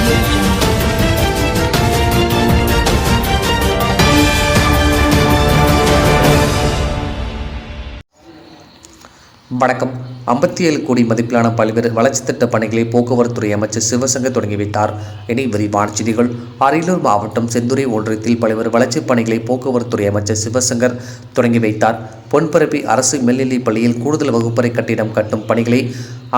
Audio Jungle. வணக்கம். 57 கோடி மதிப்பிலான பல்வேறு வளர்ச்சி திட்ட பணிகளை போக்குவரத்துறை அமைச்சர் சிவசங்கர் தொடங்கி வைத்தார். இனி விரிவான செய்திகள். அரியலூர் மாவட்டம் செந்துறை ஒன்றியத்தில் பல்வேறு வளர்ச்சிப் பணிகளை போக்குவரத்துறை அமைச்சர் சிவசங்கர் தொடங்கி வைத்தார். பொன்பரப்பி அரசு மேல்நிலைப் பள்ளியில் கூடுதல் வகுப்பறை கட்டிடம் கட்டும் பணிகளை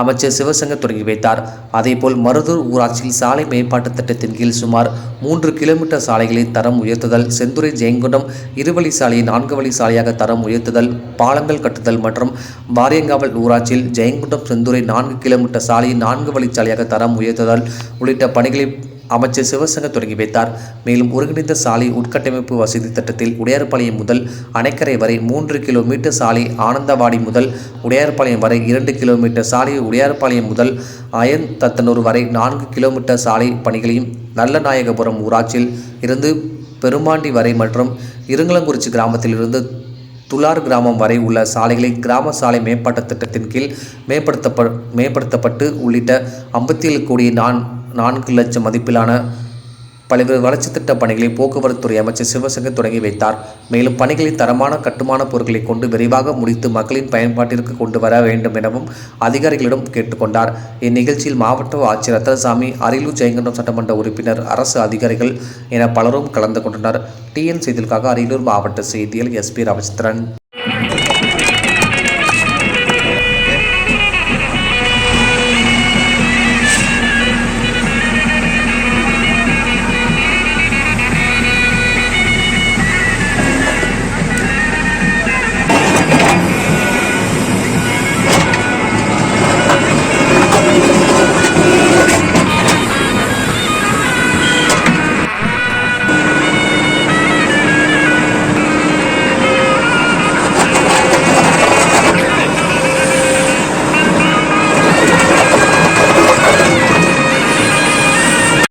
அமைச்சர் சிவசங்கர் தொடங்கி வைத்தார். அதேபோல் மருதூர் ஊராட்சியில் சாலை மேம்பாட்டு திட்டத்தின் கீழ் சுமார் 3 கிலோமீட்டர் சாலைகளை தரம் உயர்த்துதல், செந்துறை ஜெயங்கொண்டம் இருவழி சாலையை 4 வழி சாலையாக தரம் உயர்த்துதல், பாலங்கள் கட்டுதல் மற்றும் வாரியங்காவல் ஊராட்சியில் ஜெயங்கொண்டம் செந்துறை 4 கிலோமீட்டர் சாலையை 4 வழிச்சாலையாக தரம் உயர்த்துதல் உள்ளிட்ட பணிகளை அமைச்சர் சிவசங்கர் தொடங்கி வைத்தார். மேலும் ஒருங்கிணைந்த சாலை உட்கட்டமைப்பு வசதி திட்டத்தில் உடையார்பாளையம் முதல் அணைக்கரை வரை 3 கிலோமீட்டர் சாலை, ஆனந்தவாடி முதல் உடையார்பாளையம் வரை 2 கிலோமீட்டர் சாலை, உடையார்பாளையம் முதல் அயன்தத்தனூர் வரை 4 கிலோமீட்டர் சாலை பணிகளையும், நல்லநாயகபுரம் ஊராட்சியில் இருந்து பெருமாண்டி வரை மற்றும் இருங்கலங்குறிச்சி கிராமத்திலிருந்து துலார் கிராமம் வரை உள்ள சாலைகளை கிராம சாலை மேம்பாட்டு திட்டத்தின் கீழ் மேம்படுத்தப்பட்டு உள்ளிட்ட 57 கோடி 4 லட்சம் மதிப்பிலான பல்வேறு வளர்ச்சி திட்ட பணிகளை போக்குவரத்துறை அமைச்சர் சிவசங்கர் தொடங்கி வைத்தார். மேலும் பணிகளை தரமான கட்டுமான பொருட்களை கொண்டு விரைவாக முடித்து மக்களின் பயன்பாட்டிற்கு கொண்டு வர வேண்டும் எனவும் அதிகாரிகளிடம் கேட்டுக்கொண்டார். இந்நிகழ்ச்சியில் மாவட்ட ஆட்சியர் ரத்னசாமி, அரியலூர் ஜெயங்கொண்டம் சட்டமன்ற உறுப்பினர், அரசு அதிகாரிகள் என பலரும் கலந்து கொண்டனர். TN செய்திகளுக்காக அரியலூர் மாவட்ட செய்தியாளர் SP ராமச்சந்திரன்.